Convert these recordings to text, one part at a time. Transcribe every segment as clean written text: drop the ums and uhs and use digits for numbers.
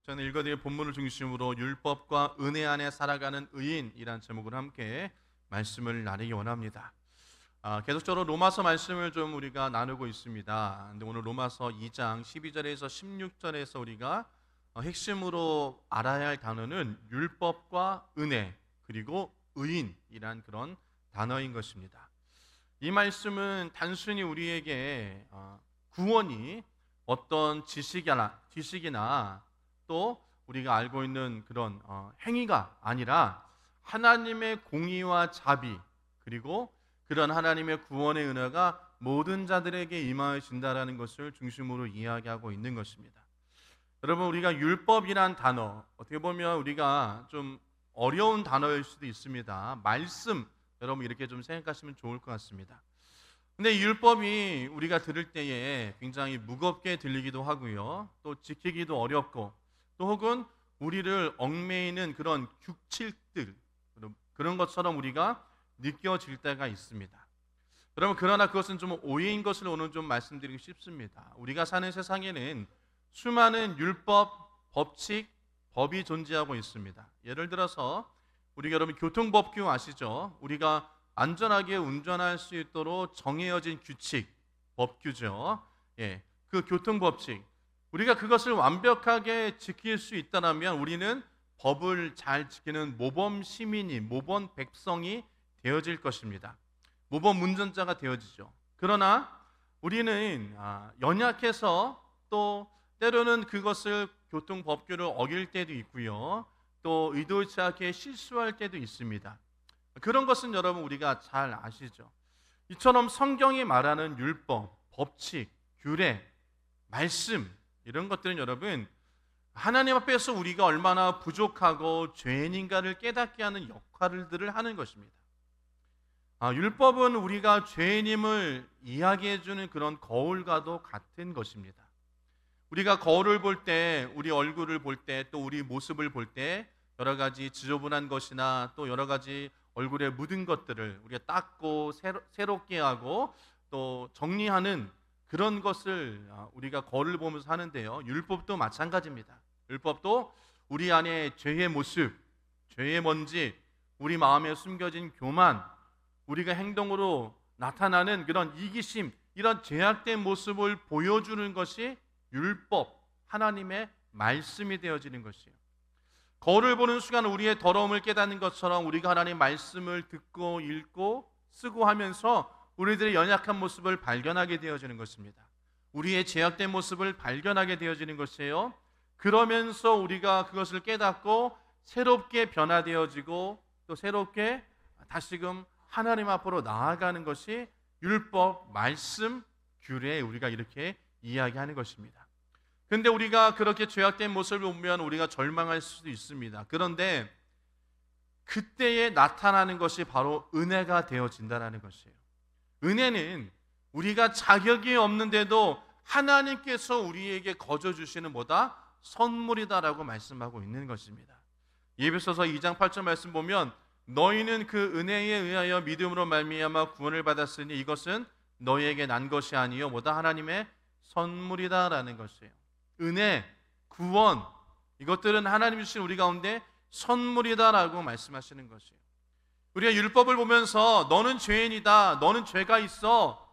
저는 읽어드릴 본문을 중심으로 율법과 은혜 안에 살아가는 의인이란 제목으로 함께 말씀을 나누기 원합니다. 계속적으로 로마서 말씀을 좀 우리가 나누고 있습니다. 근데 오늘 로마서 2장 12절에서 16절에서 우리가 핵심으로 알아야 할 단어는 율법과 은혜 그리고 의인이란 그런 단어인 것입니다. 이 말씀은 단순히 우리에게 구원이 어떤 지식이나 또 우리가 알고 있는 그런 행위가 아니라 하나님의 공의와 자비 그리고 그런 하나님의 구원의 은혜가 모든 자들에게 임하신다라는 것을 중심으로 이야기하고 있는 것입니다. 여러분, 우리가 율법이란 단어, 어떻게 보면 우리가 좀 어려운 단어일 수도 있습니다. 말씀, 여러분 이렇게 좀 생각하시면 좋을 것 같습니다. 근데 율법이 우리가 들을 때에 굉장히 무겁게 들리기도 하고요, 또 지키기도 어렵고, 또 혹은 우리를 얽매이는 그런 규칙들, 그런 것처럼 우리가 느껴질 때가 있습니다. 여러분, 그러나 그것은 좀 오해인 것을 오늘 좀 말씀드리고 싶습니다. 우리가 사는 세상에는 수많은 율법, 법칙, 법이 존재하고 있습니다. 예를 들어서 우리가 여러분 교통법규 아시죠? 우리가 안전하게 운전할 수 있도록 정해진 규칙, 법규죠. 그 교통법칙, 우리가 그것을 완벽하게 지킬 수 있다면 우리는 법을 잘 지키는 모범 시민이, 모범 백성이 되어질 것입니다. 모범 운전자가 되어지죠. 그러나 우리는 연약해서 또 때로는 그것을 교통법규를 어길 때도 있고요, 또 의도치 않게 실수할 때도 있습니다. 그런 것은 여러분 우리가 잘 아시죠. 이처럼 성경이 말하는 율법, 법칙, 규례, 말씀, 이런 것들은 여러분 하나님 앞에서 우리가 얼마나 부족하고 죄인인가를 깨닫게 하는 역할들을 하는 것입니다. 율법은 우리가 죄인임을 이야기해주는 그런 거울과도 같은 것입니다. 우리가 거울을 볼 때, 우리 얼굴을 볼 때, 또 우리 모습을 볼 때 여러 가지 지저분한 것이나 또 여러 가지 얼굴에 묻은 것들을 우리가 닦고 새롭게 하고 또 정리하는 그런 것을 우리가 거울을 보면서 하는데요, 율법도 마찬가지입니다. 율법도 우리 안에 죄의 모습, 죄의 먼지, 우리 마음에 숨겨진 교만, 우리가 행동으로 나타나는 그런 이기심, 이런 죄악된 모습을 보여주는 것이 율법, 하나님의 말씀이 되어지는 것이에요. 거울을 보는 순간 우리의 더러움을 깨닫는 것처럼 우리가 하나님의 말씀을 듣고 읽고 쓰고 하면서 우리들의 연약한 모습을 발견하게 되어지는 것입니다. 우리의 죄악된 모습을 발견하게 되어지는 것이에요. 그러면서 우리가 그것을 깨닫고 새롭게 변화되어지고 또 새롭게 다시금 하나님 앞으로 나아가는 것이 율법, 말씀, 규례, 우리가 이렇게 이야기하는 것입니다. 그런데 우리가 그렇게 죄악된 모습을 보면 우리가 절망할 수도 있습니다. 그런데 그때에 나타나는 것이 바로 은혜가 되어진다는 것이에요. 은혜는 우리가 자격이 없는데도 하나님께서 우리에게 거저 주시는 뭐다? 선물이다라고 말씀하고 있는 것입니다. 에베소서 2장 8절 말씀 보면 너희는 그 은혜에 의하여 믿음으로 말미암아 구원을 받았으니 이것은 너희에게 난 것이 아니요 뭐다? 하나님의 선물이다라는 것이에요. 은혜, 구원, 이것들은 하나님이 주신 우리 가운데 선물이다라고 말씀하시는 것이에요. 우리가 율법을 보면서 너는 죄인이다, 너는 죄가 있어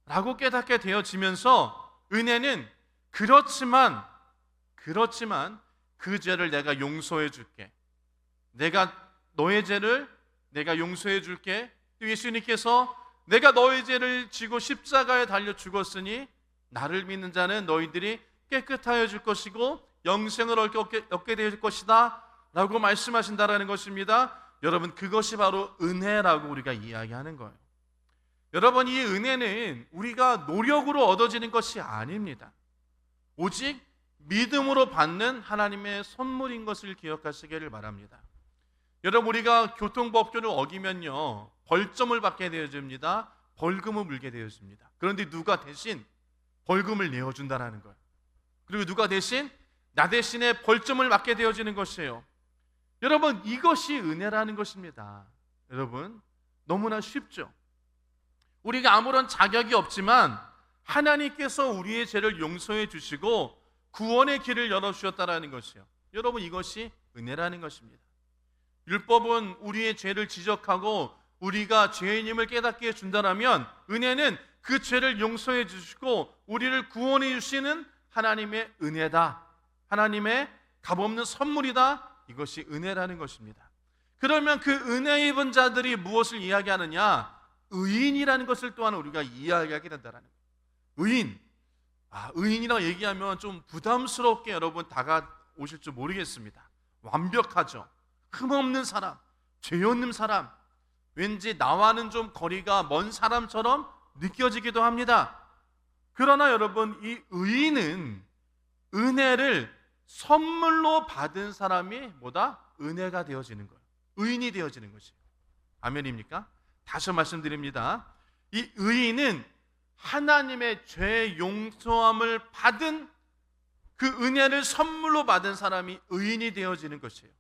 라고 깨닫게 되어지면서 은혜는 그렇지만 그 죄를 내가 용서해 줄게, 내가 너의 죄를 내가 용서해 줄게, 또 예수님께서 내가 너의 죄를 지고 십자가에 달려 죽었으니 나를 믿는 자는 너희들이 깨끗하여 줄 것이고 영생을 얻게 될 것이다 라고 말씀하신다라는 것입니다. 여러분, 그것이 바로 은혜라고 우리가 이야기하는 거예요. 여러분, 이 은혜는 우리가 노력으로 얻어지는 것이 아닙니다. 오직 믿음으로 받는 하나님의 선물인 것을 기억하시기를 바랍니다. 여러분, 우리가 교통법규를 어기면요 벌점을 받게 되어집니다. 벌금을 물게 되어집니다. 그런데 누가 대신 벌금을 내어준다는 거예요. 그리고 누가 대신 나 대신에 벌점을 받게 되어지는 것이에요. 여러분, 이것이 은혜라는 것입니다. 여러분, 너무나 쉽죠. 우리가 아무런 자격이 없지만 하나님께서 우리의 죄를 용서해 주시고 구원의 길을 열어주셨다라는 것이요. 여러분, 이것이 은혜라는 것입니다. 율법은 우리의 죄를 지적하고 우리가 죄인임을 깨닫게 해준다면, 은혜는 그 죄를 용서해 주시고 우리를 구원해 주시는 하나님의 은혜다, 하나님의 값없는 선물이다. 이것이 은혜라는 것입니다. 그러면 그 은혜 입은 자들이 무엇을 이야기하느냐? 의인이라는 것을 또한 우리가 이야기하게 된다는 거예요. 의인. 의인이라고 얘기하면 좀 부담스럽게 여러분 다가오실 줄 모르겠습니다. 완벽하죠. 흠없는 사람, 죄 없는 사람, 왠지 나와는 좀 거리가 먼 사람처럼 느껴지기도 합니다. 그러나 여러분, 이 의인은 은혜를 선물로 받은 사람이 뭐다? 은혜가 되어지는 거예요. 의인이 되어지는 것이에요. 아멘입니까? 다시 말씀드립니다. 이 의인은 하나님의 죄 용서함을 받은 그 은혜를 선물로 받은 사람이 의인이 되어지는 것이에요.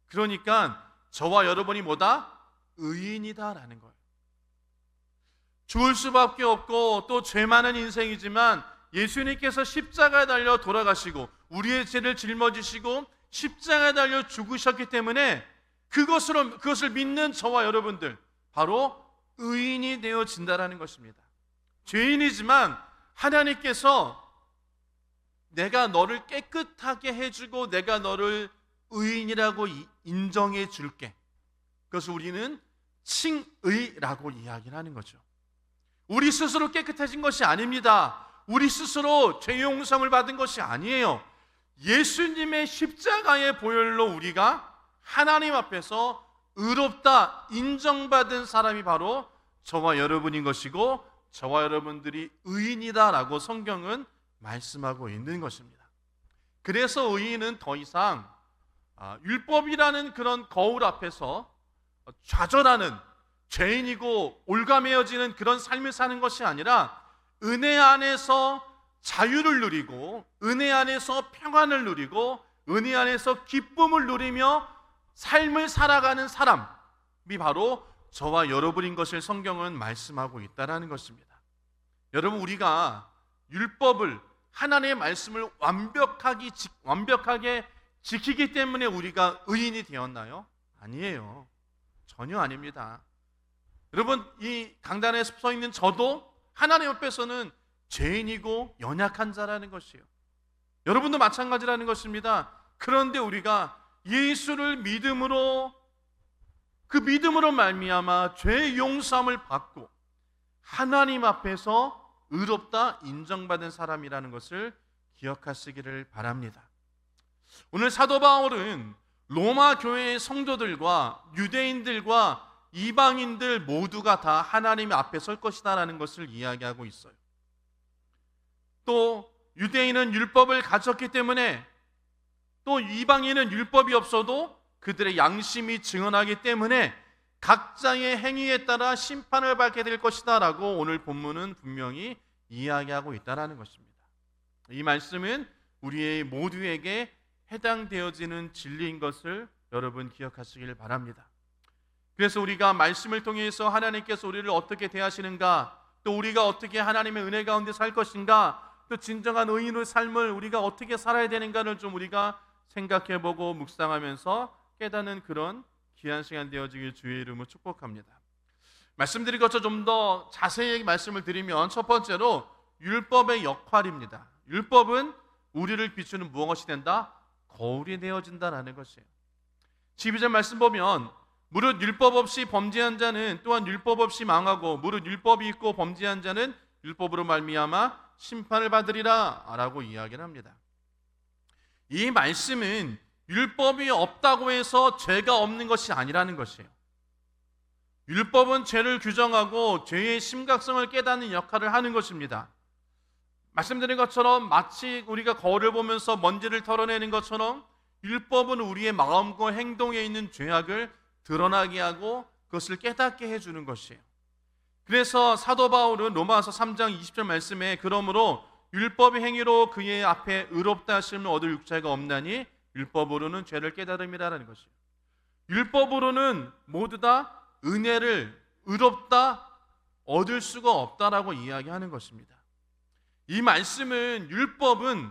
그러니까 저와 여러분이 뭐다? 의인이다라는 거예요. 죽을 수밖에 없고 또 죄 많은 인생이지만 예수님께서 십자가에 달려 돌아가시고 우리의 죄를 짊어지시고 십자가에 달려 죽으셨기 때문에 그것을 믿는 저와 여러분들, 바로 의인이 되어진다라는 것입니다. 죄인이지만 하나님께서 내가 너를 깨끗하게 해주고 내가 너를 의인이라고 인정해 줄게. 그것을 우리는 칭의라고 이야기를 하는 거죠. 우리 스스로 깨끗해진 것이 아닙니다. 우리 스스로 죄 용서를 받은 것이 아니에요. 예수님의 십자가의 보혈로 우리가 하나님 앞에서 의롭다 인정받은 사람이 바로 저와 여러분인 것이고, 저와 여러분들이 의인이다라고 성경은 말씀하고 있는 것입니다. 그래서 의인은 더 이상 율법이라는 그런 거울 앞에서 좌절하는 죄인이고 올가매어지는 그런 삶을 사는 것이 아니라 은혜 안에서 자유를 누리고 은혜 안에서 평안을 누리고 은혜 안에서 기쁨을 누리며 삶을 살아가는 사람이 바로 저와 여러분인 것을 성경은 말씀하고 있다는 것입니다. 여러분, 우리가 율법을, 하나님의 말씀을 완벽하게 지키기 때문에 우리가 의인이 되었나요? 아니에요. 전혀 아닙니다. 여러분, 이 강단에 서 있는 저도 하나님 앞에서는 죄인이고 연약한 자라는 것이에요. 여러분도 마찬가지라는 것입니다. 그런데 우리가 예수를 믿음으로, 그 믿음으로 말미암아 죄 용서함을 받고 하나님 앞에서 의롭다 인정받은 사람이라는 것을 기억하시기를 바랍니다. 오늘 사도 바울은 로마 교회의 성도들과 유대인들과 이방인들 모두가 다 하나님 앞에 설 것이다라는 것을 이야기하고 있어요. 또 유대인은 율법을 가졌기 때문에, 또 이방인은 율법이 없어도 그들의 양심이 증언하기 때문에 각자의 행위에 따라 심판을 받게 될 것이다 라고 오늘 본문은 분명히 이야기하고 있다는 것입니다. 이 말씀은 우리의 모두에게 해당되어지는 진리인 것을 여러분 기억하시길 바랍니다. 그래서 우리가 말씀을 통해서 하나님께서 우리를 어떻게 대하시는가, 또 우리가 어떻게 하나님의 은혜 가운데 살 것인가, 또 진정한 의인의 삶을 우리가 어떻게 살아야 되는가를 좀 우리가 생각해보고 묵상하면서 깨닫는 그런 귀한 시간 되어지길 주의 이름으로 축복합니다. 말씀드린 것처럼 좀 더 자세히 말씀을 드리면, 첫 번째로 율법의 역할입니다. 율법은 우리를 비추는 무엇이 된다? 거울이 되어진다라는 것이에요. 12절 말씀 보면 무릇 율법 없이 범죄한 자는 또한 율법 없이 망하고 무릇 율법이 있고 범죄한 자는 율법으로 말미암아 심판을 받으리라 라고 이야기를 합니다. 이 말씀은 율법이 없다고 해서 죄가 없는 것이 아니라는 것이에요. 율법은 죄를 규정하고 죄의 심각성을 깨닫는 역할을 하는 것입니다. 말씀드린 것처럼 마치 우리가 거울을 보면서 먼지를 털어내는 것처럼 율법은 우리의 마음과 행동에 있는 죄악을 드러나게 하고 그것을 깨닫게 해주는 것이에요. 그래서 사도 바울은 로마서 3장 20절 말씀에 그러므로 율법의 행위로 그의 앞에 의롭다 하심을 얻을 육체가 없나니 율법으로는 죄를 깨달음이라는 것이에요. 율법으로는 모두 다 은혜를 의롭다 얻을 수가 없다라고 이야기하는 것입니다. 이 말씀은 율법은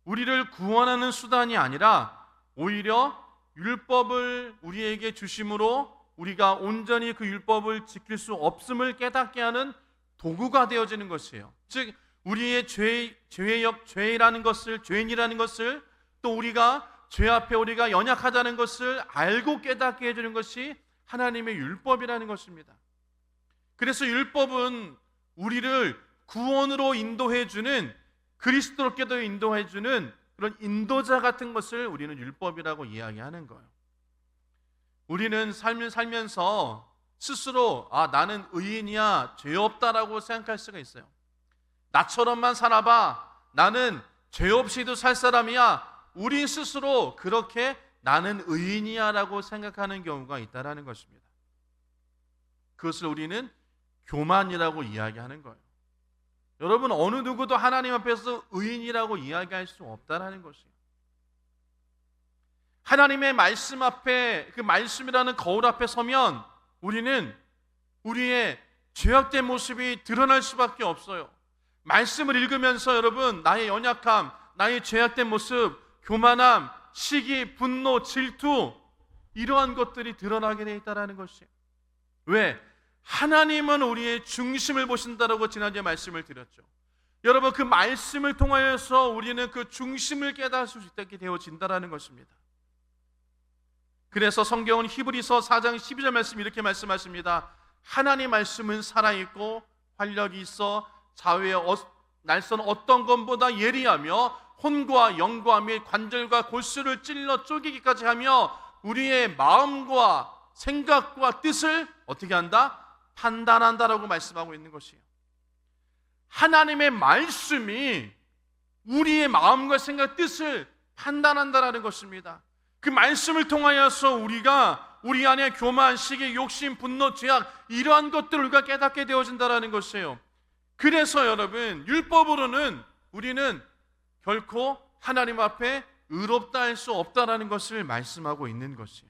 우리를 구원하는 수단이 아니라 오히려 율법을 우리에게 주심으로 우리가 온전히 그 율법을 지킬 수 없음을 깨닫게 하는 도구가 되어지는 것이에요. 즉 우리의 죄인이라는 것을 또 우리가 죄 앞에 우리가 연약하다는 것을 알고 깨닫게 해주는 것이 하나님의 율법이라는 것입니다. 그래서 율법은 우리를 구원으로 인도해주는, 그리스도께도 인도해주는 그런 인도자 같은 것을 우리는 율법이라고 이야기하는 거예요. 우리는 삶을 살면서 스스로 나는 의인이야, 죄 없다라고 생각할 수가 있어요. 나처럼만 살아봐, 나는 죄 없이도 살 사람이야, 우리 스스로 그렇게 나는 의인이야 라고 생각하는 경우가 있다는 것입니다. 그것을 우리는 교만이라고 이야기하는 거예요. 여러분, 어느 누구도 하나님 앞에서 의인이라고 이야기할 수 없다는 것이에요. 하나님의 말씀 앞에, 그 말씀이라는 거울 앞에 서면 우리는 우리의 죄악된 모습이 드러날 수밖에 없어요. 말씀을 읽으면서 여러분, 나의 연약함, 나의 죄악된 모습, 교만함, 시기, 분노, 질투, 이러한 것들이 드러나게 되어 있다는 것이에요. 왜? 하나님은 우리의 중심을 보신다라고 지난주에 말씀을 드렸죠. 여러분, 그 말씀을 통하여서 우리는 그 중심을 깨달을 수 있게 되어진다는 것입니다. 그래서 성경은 히브리서 4장 12절 말씀 이렇게 말씀하십니다. 하나님 말씀은 살아있고 활력이 있어 좌우의 날선 어떤 것보다 예리하며 혼과 영과 및 관절과 골수를 찔러 쪼개기까지 하며 우리의 마음과 생각과 뜻을 어떻게 한다? 판단한다라고 말씀하고 있는 것이에요. 하나님의 말씀이 우리의 마음과 생각, 뜻을 판단한다라는 것입니다. 그 말씀을 통하여서 우리가 우리 안에 교만, 시기, 욕심, 분노, 죄악, 이러한 것들을 우리가 깨닫게 되어진다라는 것이에요. 그래서 여러분, 율법으로는 우리는 결코 하나님 앞에 의롭다 할 수 없다라는 것을 말씀하고 있는 것이에요.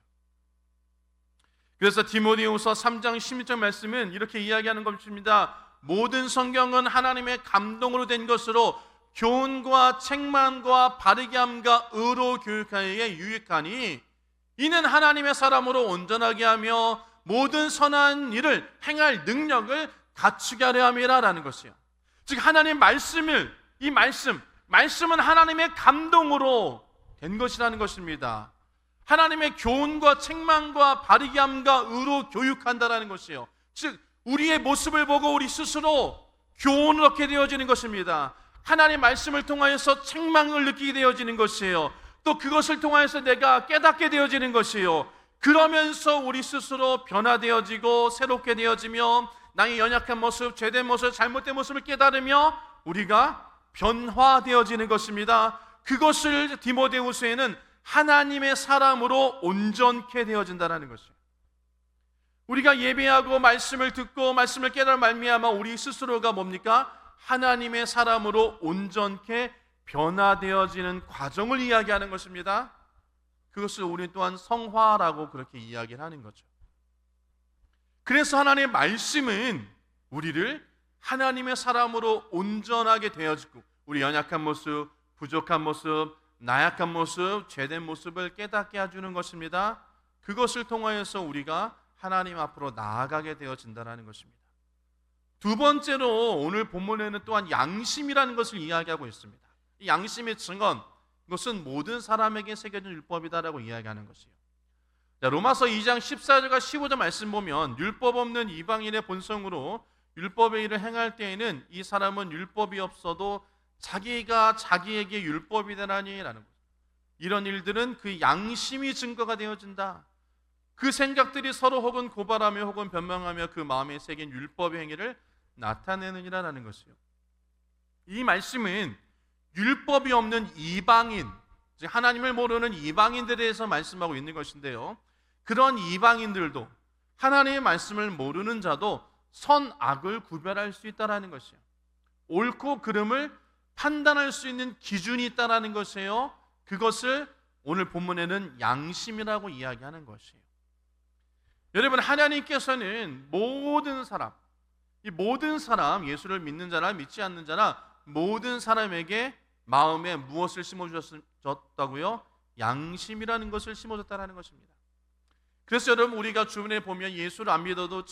그래서 디모데후서 3장 16절 말씀은 이렇게 이야기하는 것입니다. 모든 성경은 하나님의 감동으로 된 것으로 교훈과 책망과 바르게 함과 의로 교육하기에 유익하니 이는 하나님의 사람으로 온전하게 하며 모든 선한 일을 행할 능력을 갖추게 하려 함이라는 것이에요. 즉 하나님의 말씀은 하나님의 감동으로 된 것이라는 것입니다. 하나님의 교훈과 책망과 바르게 함과 의로 교육한다라는 것이에요. 즉 우리의 모습을 보고 우리 스스로 교훈을 얻게 되어지는 것입니다. 하나님의 말씀을 통하여서 책망을 느끼게 되어지는 것이에요. 또 그것을 통하여서 내가 깨닫게 되어지는 것이에요. 그러면서 우리 스스로 변화되어지고 새롭게 되어지며 나의 연약한 모습, 죄된 모습, 잘못된 모습을 깨달으며 우리가 변화되어지는 것입니다. 그것을 디모데후서에는 하나님의 사람으로 온전케 되어진다는 것이에요. 우리가 예배하고 말씀을 듣고 말씀을 깨달아 말미암아 우리 스스로가 뭡니까? 하나님의 사람으로 온전케 변화되어지는 과정을 이야기하는 것입니다. 그것을 우리 또한 성화라고 그렇게 이야기를 하는 거죠. 그래서 하나님의 말씀은 우리를 하나님의 사람으로 온전하게 되어지고 우리 연약한 모습, 부족한 모습, 나약한 모습, 죄된 모습을 깨닫게 해주는 것입니다. 그것을 통하여서 우리가 하나님 앞으로 나아가게 되어진다는 것입니다. 두 번째로 오늘 본문에는 또한 양심이라는 것을 이야기하고 있습니다. 이 양심의 증언, 이것은 모든 사람에게 새겨진 율법이다라고 이야기하는 것이에요. 자, 로마서 2장 14절과 15절 말씀 보면 율법 없는 이방인의 본성으로 율법의 일을 행할 때에는 이 사람은 율법이 없어도 자기가 자기에게 율법이 되나니라는 것. 이런 일들은 그 양심이 증거가 되어진다. 그 생각들이 서로 혹은 고발하며 혹은 변명하며 그 마음에 새긴 율법의 행위를 나타내느니라는 것이에요. 이 말씀은 율법이 없는 이방인, 즉 하나님을 모르는 이방인들에 대해서 말씀하고 있는 것인데요. 그런 이방인들도 하나님의 말씀을 모르는 자도 선악을 구별할 수 있다는 것이에요. 옳고 그름을 판단할 수 있는 기준이 있다는 것이에요. 그것을 오늘 본문에는 양심이라고 이야기하는 것이에요. 여러분, 하나님께서는 모든 사람, 이 모든 사람, 예수를 믿는 자나 믿지 않는 자나 모든 사람에게 마음에 무엇을 심어주셨다고요? 양심이라는 것을 심어줬다는 것입니다. 그래서 여러분, 우리가 주변에 보면 예수를 안 믿어도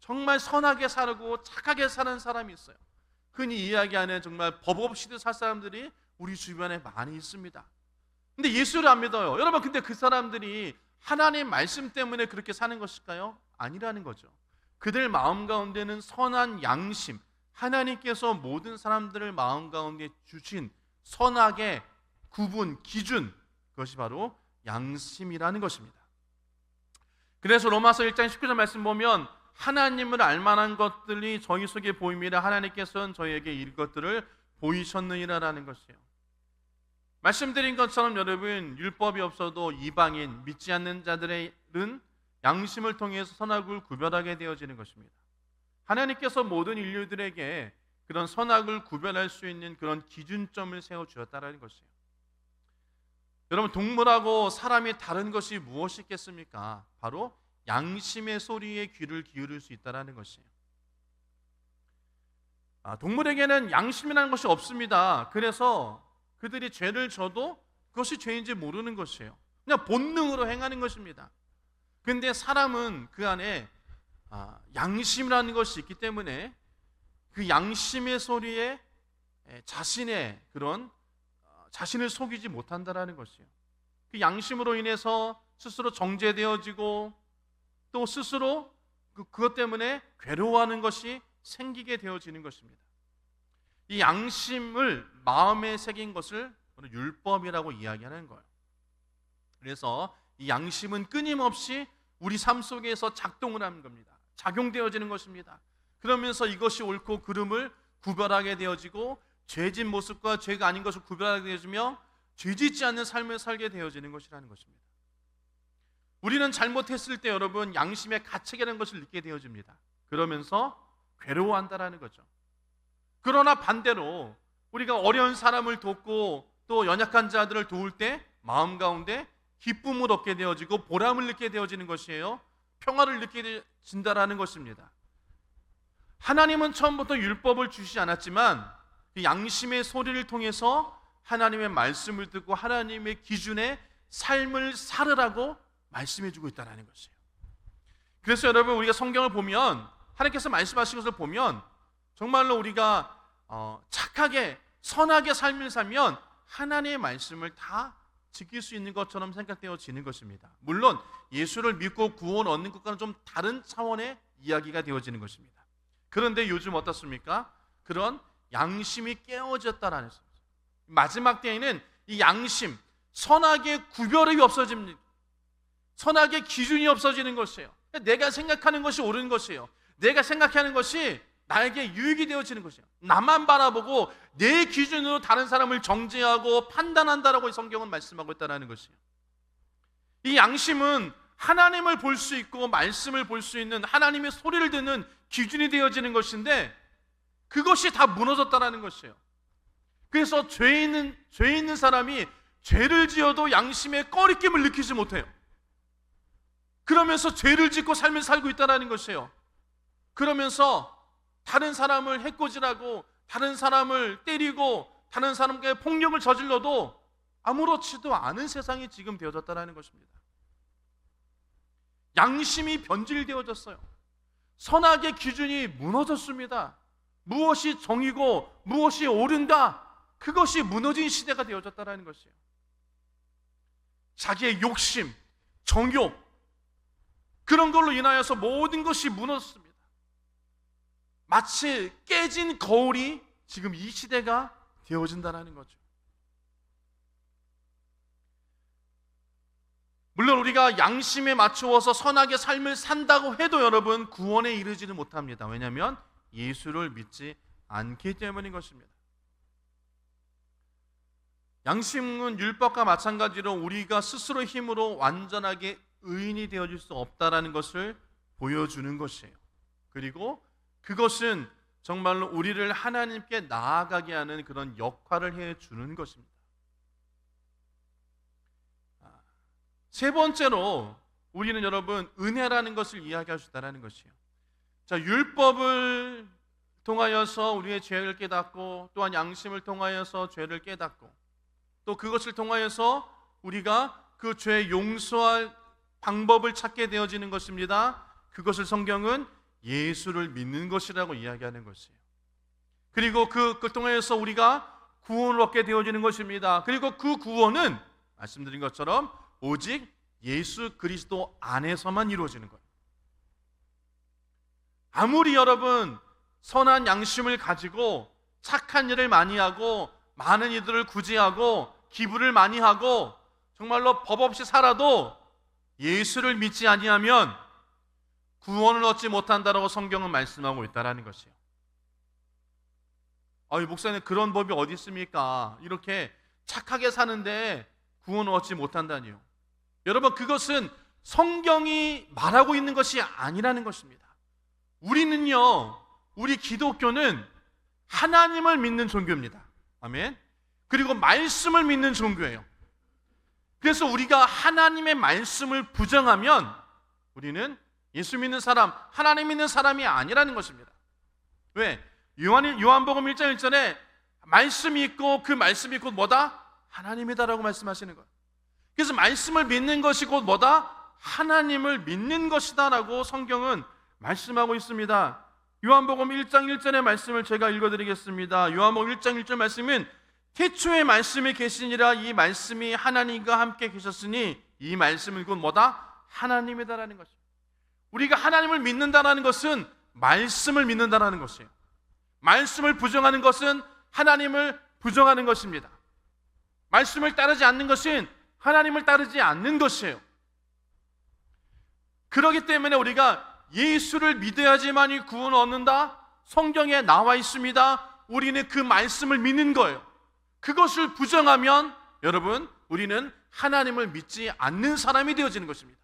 정말 선하게 살고 착하게 사는 사람이 있어요. 흔히 이야기하는 정말 법 없이도 살 사람들이 우리 주변에 많이 있습니다. 근데 예수를 안 믿어요. 여러분, 근데 그 사람들이 하나님 말씀 때문에 그렇게 사는 것일까요? 아니라는 거죠. 그들 마음 가운데는 선한 양심, 하나님께서 모든 사람들을 마음 가운데 주신 선악의 구분, 기준, 그것이 바로 양심이라는 것입니다. 그래서 로마서 1장 19절 말씀 보면 하나님을 알만한 것들이 저희 속에 보임이라 하나님께서는 저희에게 이것들을 보이셨느니라라는 것이에요. 말씀드린 것처럼 여러분, 율법이 없어도 이방인, 믿지 않는 자들은 양심을 통해서 선악을 구별하게 되어지는 것입니다. 하나님께서 모든 인류들에게 그런 선악을 구별할 수 있는 그런 기준점을 세워주셨다는 것이에요. 여러분, 동물하고 사람이 다른 것이 무엇이 있겠습니까? 바로 양심의 소리에 귀를 기울일 수 있다는 것이에요. 동물에게는 양심이라는 것이 없습니다. 그래서 그들이 죄를 져도 그것이 죄인지 모르는 것이에요. 그냥 본능으로 행하는 것입니다. 그런데 사람은 그 안에 양심이라는 것이 있기 때문에 그 양심의 소리에 자신의 그런 자신을 속이지 못한다라는 것이에요. 그 양심으로 인해서 스스로 정죄되어지고 또 스스로 그것 때문에 괴로워하는 것이 생기게 되어지는 것입니다. 이 양심을 마음에 새긴 것을 율법이라고 이야기하는 거예요. 그래서 이 양심은 끊임없이 우리 삶 속에서 작동을 하는 겁니다. 작용되어지는 것입니다. 그러면서 이것이 옳고 그름을 구별하게 되어지고 죄진 모습과 죄가 아닌 것을 구별하게 되어지며 죄짓지 않는 삶을 살게 되어지는 것이라는 것입니다. 우리는 잘못했을 때 여러분, 양심의 가책이라는 것을 느끼게 되어집니다. 그러면서 괴로워한다라는 거죠. 그러나 반대로 우리가 어려운 사람을 돕고 또 연약한 자들을 도울 때 마음 가운데 기쁨을 얻게 되어지고 보람을 느끼게 되어지는 것이에요. 평화를 느끼게 된다라는 것입니다. 하나님은 처음부터 율법을 주시지 않았지만 그 양심의 소리를 통해서 하나님의 말씀을 듣고 하나님의 기준에 삶을 살으라고 말씀해주고 있다는 것이에요. 그래서 여러분, 우리가 성경을 보면 하나님께서 말씀하신 것을 보면 정말로 우리가 착하게 선하게 삶을 살면 하나님의 말씀을 다 지킬 수 있는 것처럼 생각되어지는 것입니다. 물론 예수를 믿고 구원 얻는 것과는 좀 다른 차원의 이야기가 되어지는 것입니다. 그런데 요즘 어떻습니까? 그런 양심이 깨어졌다라는 것입니다. 마지막 때에는 이 양심, 선악의 구별이 없어집니다. 선악의 기준이 없어지는 것이에요. 내가 생각하는 것이 옳은 것이에요. 내가 생각하는 것이 나에게 유익이 되어지는 것이에요. 나만 바라보고 내 기준으로 다른 사람을 정죄하고 판단한다라고 성경은 말씀하고 있다는 것이에요. 이 양심은 하나님을 볼 수 있고 말씀을 볼 수 있는 하나님의 소리를 듣는 기준이 되어지는 것인데 그것이 다 무너졌다는 것이에요. 그래서 죄 있는 사람이 죄를 지어도 양심의 꺼리낌을 느끼지 못해요. 그러면서 죄를 짓고 삶을 살고 있다는 것이에요. 그러면서 다른 사람을 해코지하고 다른 사람을 때리고 다른 사람께 폭력을 저질러도 아무렇지도 않은 세상이 지금 되어졌다는 것입니다. 양심이 변질되어졌어요. 선악의 기준이 무너졌습니다. 무엇이 정이고 무엇이 옳은가, 그것이 무너진 시대가 되어졌다는 것이에요. 자기의 욕심, 정욕, 그런 걸로 인하여서 모든 것이 무너졌습니다. 마치 깨진 거울이 지금 이 시대가 되어진다는 거죠. 물론 우리가 양심에 맞추어서 선하게 삶을 산다고 해도 여러분, 구원에 이르지는 못합니다. 왜냐하면 예수를 믿지 않기 때문인 것입니다. 양심은 율법과 마찬가지로 우리가 스스로 힘으로 완전하게 의인이 되어질 수 없다는 것을 보여주는 것이에요. 그리고 그것은 정말로 우리를 하나님께 나아가게 하는 그런 역할을 해주는 것입니다. 세 번째로 우리는 여러분, 은혜라는 것을 이야기할 수 있다는 것이에요. 자, 율법을 통하여서 우리의 죄를 깨닫고, 또한 양심을 통하여서 죄를 깨닫고, 또 그것을 통하여서 우리가 그 죄 용서할 방법을 찾게 되어지는 것입니다. 그것을 성경은 예수를 믿는 것이라고 이야기하는 것이에요. 그리고 그걸 통해서 우리가 구원을 얻게 되어지는 것입니다. 그리고 그 구원은 말씀드린 것처럼 오직 예수 그리스도 안에서만 이루어지는 거예요. 아무리 여러분 선한 양심을 가지고 착한 일을 많이 하고 많은 이들을 구제하고 기부를 많이 하고 정말로 법 없이 살아도 예수를 믿지 아니하면 구원을 얻지 못한다라고 성경은 말씀하고 있다라는 것이에요. 목사님, 그런 법이 어디 있습니까? 이렇게 착하게 사는데 구원을 얻지 못한다니요. 여러분, 그것은 성경이 말하고 있는 것이 아니라는 것입니다. 우리 기독교는 하나님을 믿는 종교입니다. 아멘. 그리고 말씀을 믿는 종교예요. 그래서 우리가 하나님의 말씀을 부정하면 우리는 예수 믿는 사람, 하나님 믿는 사람이 아니라는 것입니다. 왜? 요한복음 1장 1절에 말씀이 있고 그 말씀이 곧 뭐다? 하나님이다라고 말씀하시는 거예요. 그래서 말씀을 믿는 것이 곧 뭐다? 하나님을 믿는 것이다라고 성경은 말씀하고 있습니다. 요한복음 1장 1절의 말씀을 제가 읽어드리겠습니다. 요한복음 1장 1절 말씀은 태초에 말씀이 계시니라, 이 말씀이 하나님과 함께 계셨으니 이 말씀은 곧 뭐다? 하나님이다라는 것이에요. 우리가 하나님을 믿는다라는 것은 말씀을 믿는다라는 것이에요. 말씀을 부정하는 것은 하나님을 부정하는 것입니다. 말씀을 따르지 않는 것은 하나님을 따르지 않는 것이에요. 그렇기 때문에 우리가 예수를 믿어야지만이 구원을 얻는다? 성경에 나와 있습니다. 우리는 그 말씀을 믿는 거예요. 그것을 부정하면 여러분, 우리는 하나님을 믿지 않는 사람이 되어지는 것입니다.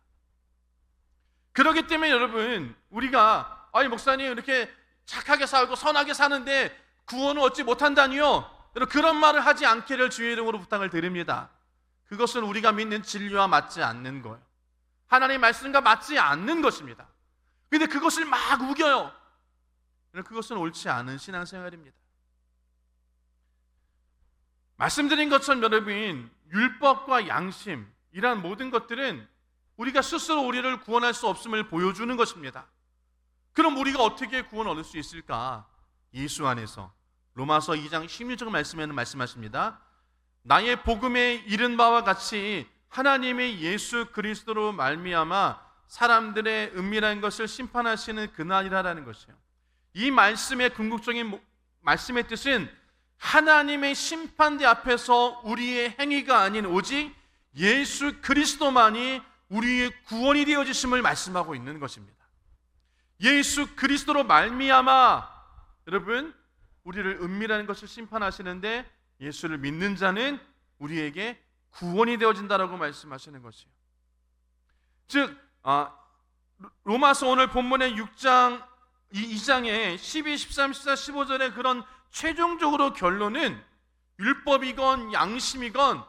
그렇기 때문에 여러분, 우리가 목사님 이렇게 착하게 살고 선하게 사는데 구원을 얻지 못한다니요? 그런 말을 하지 않기를 주의 이름으로 부탁을 드립니다. 그것은 우리가 믿는 진리와 맞지 않는 거예요. 하나님의 말씀과 맞지 않는 것입니다. 그런데 그것을 막 우겨요. 그것은 옳지 않은 신앙생활입니다. 말씀드린 것처럼 여러분, 율법과 양심, 이러한 모든 것들은 우리가 스스로 우리를 구원할 수 없음을 보여주는 것입니다. 그럼 우리가 어떻게 구원을 얻을 수 있을까? 예수 안에서. 로마서 2장 16절 말씀에는 말씀하십니다. 나의 복음에 이른 바와 같이 하나님의 예수 그리스도로 말미암아 사람들의 은밀한 것을 심판하시는 그날이라는 것이에요. 이 말씀의 궁극적인 말씀의 뜻은 하나님의 심판대 앞에서 우리의 행위가 아닌 오직 예수 그리스도만이 우리의 구원이 되어지심을 말씀하고 있는 것입니다. 예수 그리스도로 말미암아 여러분, 우리를 은밀한 것을 심판하시는데 예수를 믿는 자는 우리에게 구원이 되어진다라고 말씀하시는 것이에요. 즉 로마서 오늘 본문의 6장 2장의 12, 13, 14, 15절의 그런 최종적으로 결론은 율법이건 양심이건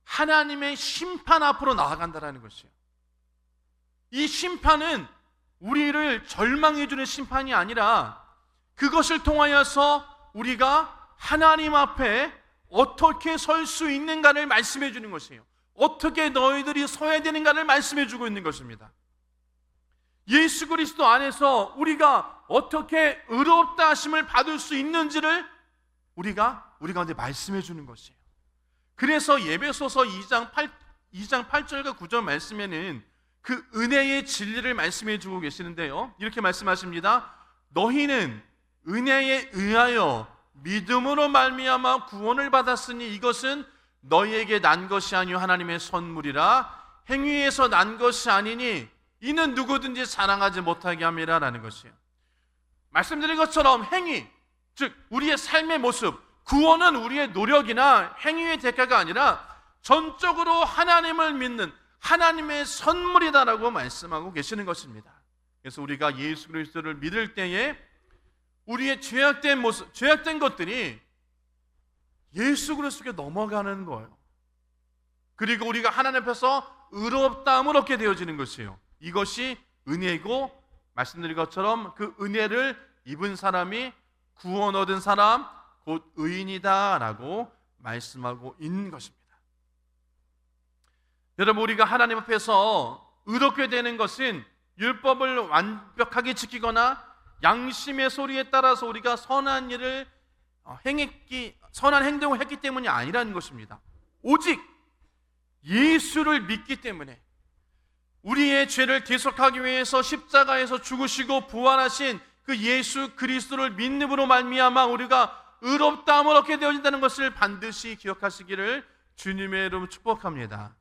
하나님의 심판 앞으로 나아간다는 것이에요. 이 심판은 우리를 절망해 주는 심판이 아니라 그것을 통하여서 우리가 하나님 앞에 어떻게 설 수 있는가를 말씀해 주는 것이에요. 어떻게 너희들이 서야 되는가를 말씀해 주고 있는 것입니다. 예수 그리스도 안에서 우리가 어떻게 의롭다 하심을 받을 수 있는지를 우리가 우리 가운데 말씀해 주는 것이에요. 그래서 에베소서 2장 8절과 9절 말씀에는 그 은혜의 진리를 말씀해 주고 계시는데요, 이렇게 말씀하십니다. 너희는 은혜에 의하여 믿음으로 말미암아 구원을 받았으니 이것은 너희에게 난 것이 아니요 하나님의 선물이라. 행위에서 난 것이 아니니 이는 누구든지 자랑하지 못하게 함이라 라는 것이에요. 말씀드린 것처럼 행위, 즉 우리의 삶의 모습, 구원은 우리의 노력이나 행위의 대가가 아니라 전적으로 하나님을 믿는 하나님의 선물이다라고 말씀하고 계시는 것입니다. 그래서 우리가 예수 그리스도를 믿을 때에 우리의 죄악된 모습, 죄악된 것들이 예수 그리스도께 넘어가는 거예요. 그리고 우리가 하나님 앞에서 의롭다함을 얻게 되어지는 것이에요. 이것이 은혜고, 말씀드린 것처럼 그 은혜를 입은 사람이 구원 얻은 사람 곧 의인이다라고 말씀하고 있는 것입니다. 여러분, 우리가 하나님 앞에서 의롭게 되는 것은 율법을 완벽하게 지키거나 양심의 소리에 따라서 우리가 선한 행동을 했기 때문이 아니라는 것입니다. 오직 예수를 믿기 때문에, 우리의 죄를 대속하기 위해서 십자가에서 죽으시고 부활하신 그 예수 그리스도를 믿음으로 말미암아 우리가 의롭다함을 얻게 되어진다는 것을 반드시 기억하시기를 주님의 이름으로 축복합니다.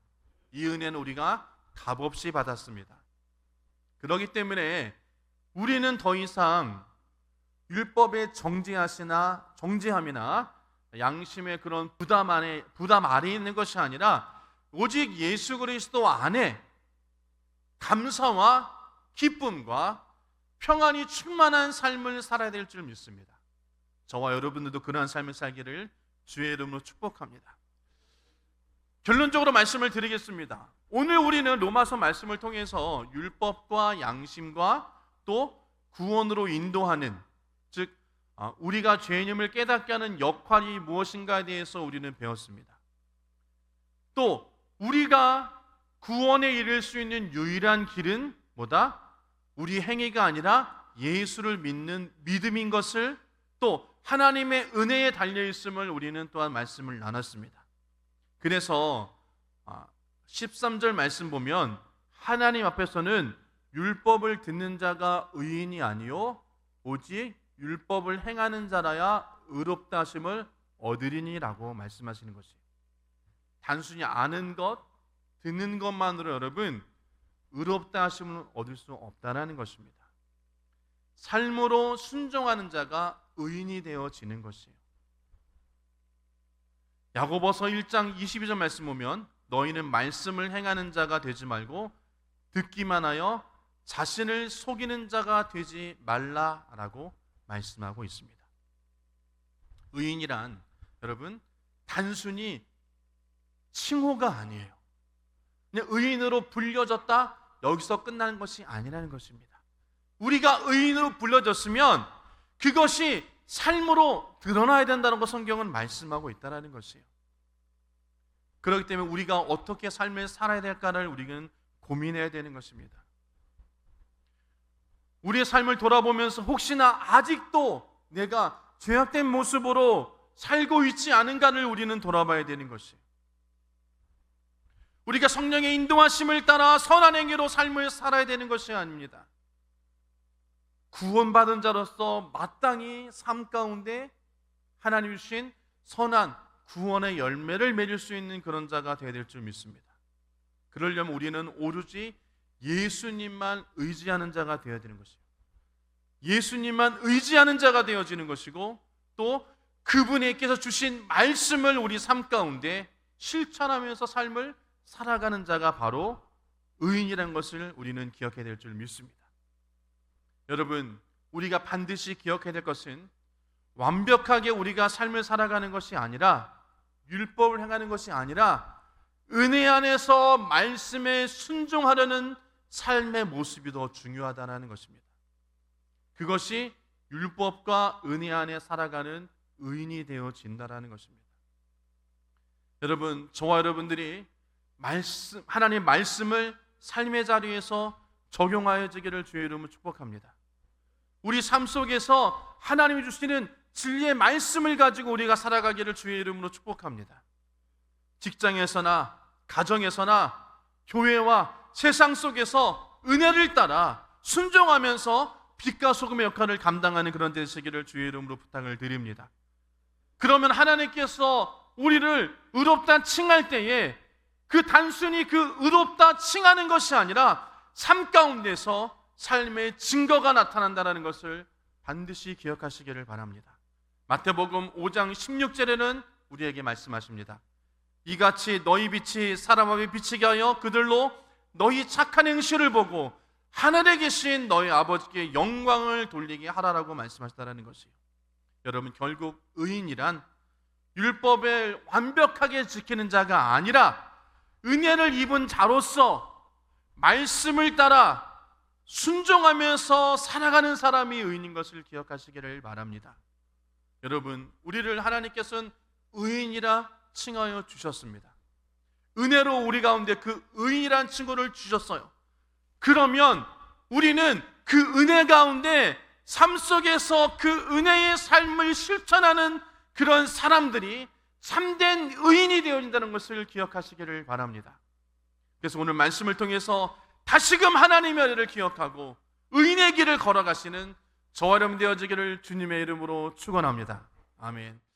이 은혜는 우리가 값없이 받았습니다. 그렇기 때문에 우리는 더 이상 율법의 정죄함이나 양심의 그런 부담 아래 있는 것이 아니라 오직 예수 그리스도 안에 감사와 기쁨과 평안이 충만한 삶을 살아야 될 줄 믿습니다. 저와 여러분들도 그러한 삶을 살기를 주의 이름으로 축복합니다. 결론적으로 말씀을 드리겠습니다. 오늘 우리는 로마서 말씀을 통해서 율법과 양심과 또 구원으로 인도하는, 즉 우리가 죄인임을 깨닫게 하는 역할이 무엇인가에 대해서 우리는 배웠습니다. 또 우리가 구원에 이를 수 있는 유일한 길은 뭐다? 우리 행위가 아니라 예수를 믿는 믿음인 것을, 또 하나님의 은혜에 달려있음을 우리는 또한 말씀을 나눴습니다. 그래서 13절 말씀 보면 하나님 앞에서는 율법을 듣는 자가 의인이 아니요 오직 율법을 행하는 자라야 의롭다 하심을 얻으리니라고 말씀하시는 것이에요. 단순히 아는 것, 듣는 것만으로 여러분 의롭다 하심을 얻을 수 없다라는 것입니다. 삶으로 순종하는 자가 의인이 되어지는 것이에요. 야고보서 1장 22절 말씀 보면 너희는 말씀을 행하는 자가 되지 말고 듣기만 하여 자신을 속이는 자가 되지 말라라고 말씀하고 있습니다. 의인이란 여러분 단순히 칭호가 아니에요. 그냥 의인으로 불려졌다 여기서 끝나는 것이 아니라는 것입니다. 우리가 의인으로 불려졌으면 그것이 삶으로 드러나야 된다는 것 성경은 말씀하고 있다는 것이에요. 그렇기 때문에 우리가 어떻게 삶을 살아야 될까를 우리는 고민해야 되는 것입니다. 우리의 삶을 돌아보면서 혹시나 아직도 내가 죄악된 모습으로 살고 있지 않은가를 우리는 돌아봐야 되는 것이에요. 우리가 성령의 인도하심을 따라 선한 행위로 삶을 살아야 되는 것이 아닙니다. 구원받은 자로서 마땅히 삶 가운데 하나님 주신 선한 구원의 열매를 맺을 수 있는 그런 자가 되어야 될 줄 믿습니다. 그러려면 우리는 오로지 예수님만 의지하는 자가 되어야 되는 것이에요. 예수님만 의지하는 자가 되어지는 것이고, 또 그분께서 주신 말씀을 우리 삶 가운데 실천하면서 삶을 살아가는 자가 바로 의인이라는 것을 우리는 기억해야 될 줄 믿습니다. 여러분, 우리가 반드시 기억해야 될 것은 완벽하게 우리가 삶을 살아가는 것이 아니라, 율법을 행하는 것이 아니라 은혜 안에서 말씀에 순종하려는 삶의 모습이 더 중요하다는 것입니다. 그것이 율법과 은혜 안에 살아가는 의인이 되어진다는 것입니다. 여러분, 저와 여러분들이 하나님의 말씀을 삶의 자리에서 적용하여지기를 주의 이름으로 축복합니다. 우리 삶 속에서 하나님이 주시는 진리의 말씀을 가지고 우리가 살아가기를 주의 이름으로 축복합니다. 직장에서나 가정에서나 교회와 세상 속에서 은혜를 따라 순종하면서 빛과 소금의 역할을 감당하는 그런 데 되시기를 주의 이름으로 부탁을 드립니다. 그러면 하나님께서 우리를 의롭다 칭할 때에 그 단순히 그 의롭다 칭하는 것이 아니라 삶 가운데서 삶의 증거가 나타난다는 것을 반드시 기억하시기를 바랍니다. 마태복음 5장 16절에는 우리에게 말씀하십니다. 이같이 너희 빛이 사람 앞에 비치게 하여 그들로 너희 착한 행실을 보고 하늘에 계신 너희 아버지께 영광을 돌리게 하라라고 말씀하셨다는 것이에요. 여러분, 결국 의인이란 율법을 완벽하게 지키는 자가 아니라 은혜를 입은 자로서 말씀을 따라 순종하면서 살아가는 사람이 의인인 것을 기억하시기를 바랍니다. 여러분, 우리를 하나님께서는 의인이라 칭하여 주셨습니다. 은혜로 우리 가운데 그 의인이란 칭호를 주셨어요. 그러면 우리는 그 은혜 가운데 삶 속에서 그 은혜의 삶을 실천하는 그런 사람들이 참된 의인이 되어진다는 것을 기억하시기를 바랍니다. 그래서 오늘 말씀을 통해서 다시금 하나님의 은혜를 기억하고 의인의 길을 걸어가시는 저와 여러분 되어지기를 주님의 이름으로 축원합니다. 아멘.